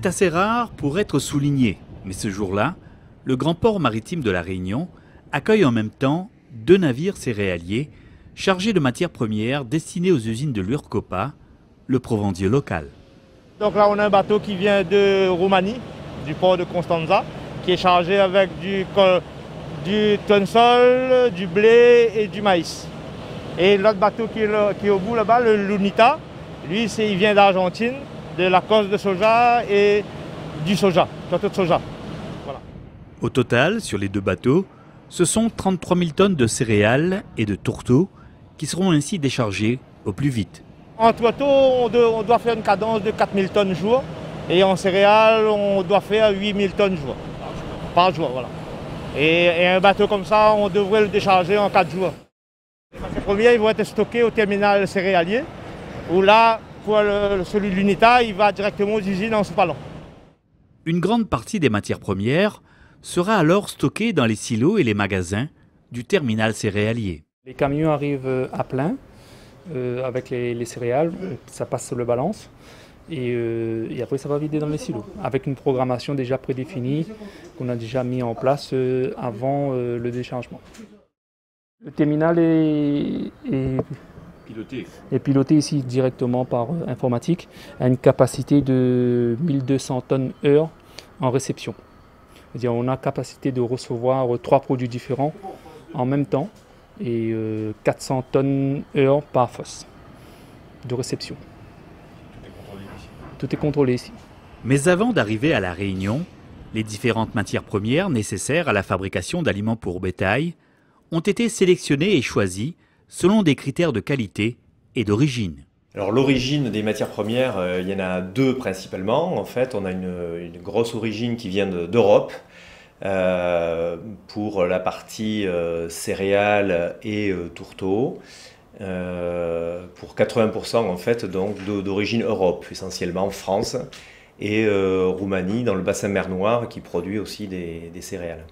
C'est assez rare pour être souligné, mais ce jour-là, le grand port maritime de la Réunion accueille en même temps 2 navires céréaliers chargés de matières premières destinées aux usines de l'Urcopa, le provendier local. Donc là, on a un bateau qui vient de Roumanie, du port de Constanța, qui est chargé avec du tonsol, du blé et du maïs. Et l'autre bateau qui est au bout là-bas, le Lunita, lui, il vient d'Argentine, de la cosse de soja et du soja, surtout de soja. Voilà. Au total, sur les 2 bateaux, ce sont 33 000 tonnes de céréales et de tourteaux qui seront ainsi déchargés au plus vite. En tourteaux, on doit faire une cadence de 4 000 tonnes jour. Et en céréales, on doit faire 8 000 tonnes jour. Par jour, voilà. Et un bateau comme ça, on devrait le décharger en 4 jours. Les matières premières, ils vont être stockés au terminal céréalier, où là, pour celui de l'UNITA, il va directement aux usines en Sopalon. Une grande partie des matières premières sera alors stockée dans les silos et les magasins du terminal céréalier. Les camions arrivent à plein avec les céréales, ça passe sur le balance et après ça va vider dans les silos avec une programmation déjà prédéfinie qu'on a déjà mis en place avant le déchargement. Le terminal est piloté ici directement par informatique à une capacité de 1200 tonnes heure en réception. C'est-à-dire on a capacité de recevoir 3 produits différents en même temps et 400 tonnes heure par fosse de réception. Tout est contrôlé ici. Mais avant d'arriver à La Réunion, les différentes matières premières nécessaires à la fabrication d'aliments pour bétail ont été sélectionnées et choisies selon des critères de qualité et d'origine. Alors l'origine des matières premières, il y en a 2 principalement. En fait, on a une grosse origine qui vient d'Europe pour la partie céréales et tourteaux. Pour 80% en fait donc d'origine Europe, essentiellement France et Roumanie dans le bassin mer Noire qui produit aussi des céréales.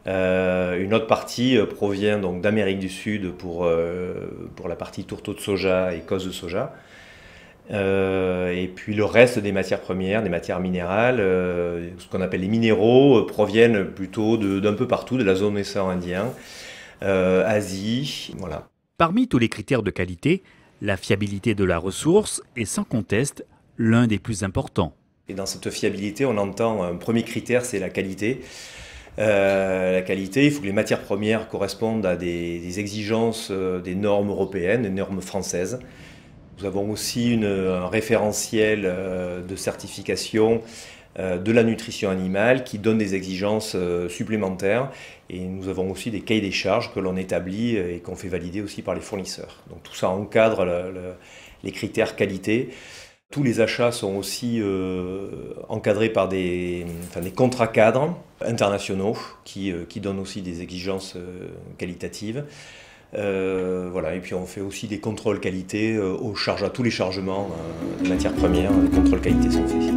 Une autre partie provient donc d'Amérique du Sud pour la partie tourteau de soja et cosse de soja. Et puis le reste des matières premières, des matières minérales, ce qu'on appelle les minéraux, proviennent plutôt d'un peu partout, de la zone océan Indien, Asie, voilà. Parmi tous les critères de qualité, la fiabilité de la ressource est sans conteste l'un des plus importants. Et dans cette fiabilité, on entend un premier critère, c'est la qualité. La qualité, il faut que les matières premières correspondent à des exigences des normes européennes, des normes françaises. Nous avons aussi un référentiel de certification de la nutrition animale qui donne des exigences supplémentaires. Et nous avons aussi des cahiers des charges que l'on établit et qu'on fait valider aussi par les fournisseurs. Donc tout ça encadre les critères qualité. Tous les achats sont aussi encadrés par des contrats cadres internationaux qui donnent aussi des exigences qualitatives. Voilà. Et puis on fait aussi des contrôles qualité à tous les chargements de matières premières. Les contrôles qualité sont faits.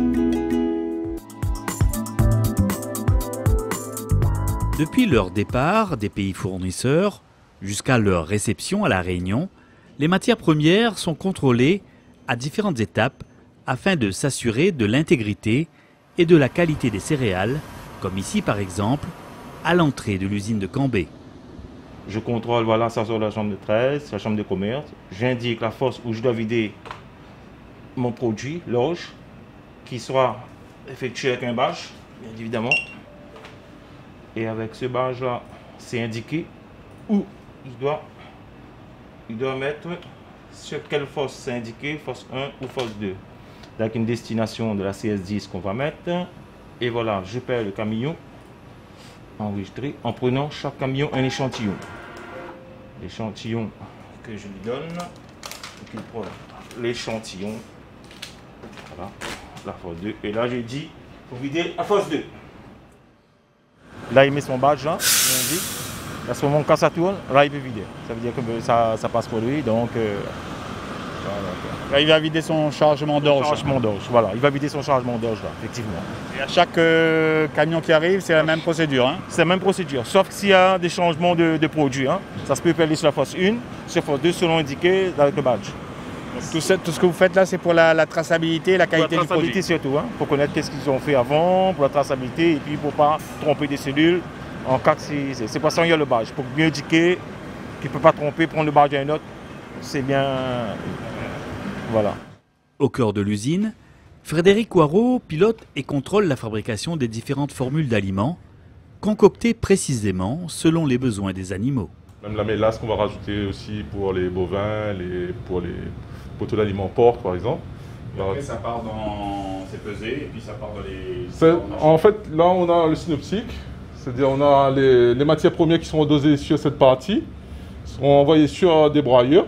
Depuis leur départ des pays fournisseurs jusqu'à leur réception à La Réunion, les matières premières sont contrôlées à différentes étapes afin de s'assurer de l'intégrité et de la qualité des céréales, comme ici par exemple à l'entrée de l'usine de Cambé. Je contrôle, voilà, ça sur la chambre de 13, la chambre de commerce. J'indique la fosse où je dois vider mon produit, l'orge, qui sera effectué avec un bâche, bien évidemment. Et avec ce badge-là, c'est indiqué où il doit mettre sur quelle fosse c'est indiqué, fosse 1 ou fosse 2. Avec une destination de la CS10 qu'on va mettre. Et voilà, je perds le camion enregistré en prenant chaque camion un échantillon. L'échantillon que je lui donne, il prend l'échantillon. Voilà, la fosse 2. Et là, je dis, pour vider la fosse 2. Là, il met son badge, là, il indique. À ce moment, quand ça tourne, là, il peut vider. Ça veut dire que ça passe pour lui. Donc, voilà. Là, il va vider son chargement d'orge. Voilà. Il va vider son chargement d'orge, là, effectivement. Et à chaque camion qui arrive, c'est la même procédure. Hein? C'est la même procédure, sauf s'il y a des changements de produits. Hein. Ça se peut aller sur la fosse 1, sur la fosse 2, selon indiqué avec le badge. Tout ce que vous faites là, c'est pour la traçabilité et la qualité Pour la du produit. traçabilité surtout, pour connaître qu'est-ce qu'ils ont fait avant, pour la traçabilité, et puis pour ne pas tromper des cellules en cas que c'est pas ça, il y a le badge. Pour mieux indiquer qu'il ne peut pas tromper, prendre le badge d'un autre, c'est bien. Voilà. Au cœur de l'usine, Frédéric Coirot pilote et contrôle la fabrication des différentes formules d'aliments, concoctées précisément selon les besoins des animaux. Même la mélasse qu'on va rajouter aussi pour les bovins, pour les poteaux d'aliments porc par exemple. Et après ça part dans... c'est pesé et puis ça part dans les... En fait, là on a le synoptique, c'est-à-dire on a les matières premières qui sont dosées sur cette partie, seront envoyées sur des broyeurs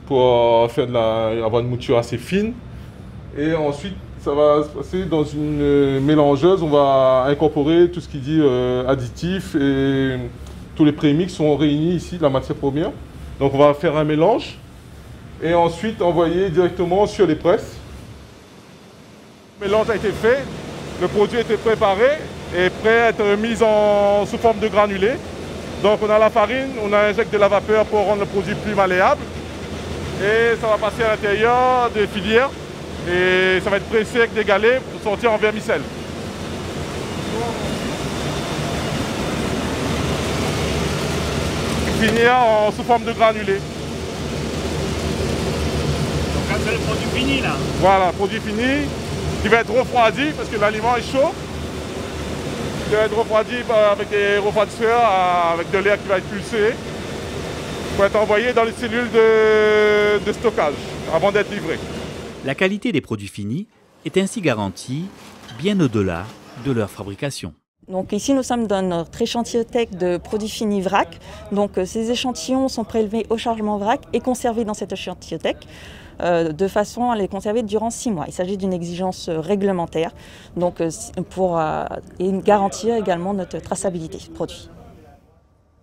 pour faire avoir une mouture assez fine. Et ensuite, ça va se passer dans une mélangeuse, on va incorporer tout ce qui dit additifs et tous les prémix sont réunis ici, la matière première. Donc on va faire un mélange et ensuite envoyer directement sur les presses. Le mélange a été fait, le produit a été préparé et prêt à être mis sous forme de granulés. Donc on a la farine, on injecte de la vapeur pour rendre le produit plus malléable. Et ça va passer à l'intérieur des filières et ça va être pressé avec des galets pour sortir en vermicelle. Finir sous forme de granulés. Donc là c'est le produit fini là. Voilà, produit fini qui va être refroidi parce que l'aliment est chaud. Il va être refroidi avec des refroidisseurs, avec de l'air qui va être pulsé pour être envoyé dans les cellules de stockage avant d'être livré. La qualité des produits finis est ainsi garantie bien au-delà de leur fabrication. Donc ici nous sommes dans notre échantillotech de produits finis vrac. Donc ces échantillons sont prélevés au chargement vrac et conservés dans cette échantillotech de façon à les conserver durant 6 mois. Il s'agit d'une exigence réglementaire donc, pour garantir également notre traçabilité produit.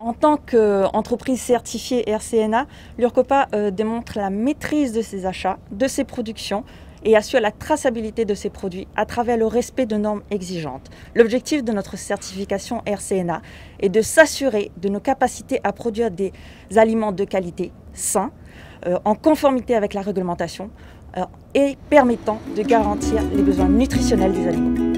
En tant qu'entreprise certifiée RCNA, l'URCOPA démontre la maîtrise de ses achats, de ses productions et assure la traçabilité de ses produits à travers le respect de normes exigeantes. L'objectif de notre certification RCNA est de s'assurer de nos capacités à produire des aliments de qualité sains, en conformité avec la réglementation et permettant de garantir les besoins nutritionnels des animaux.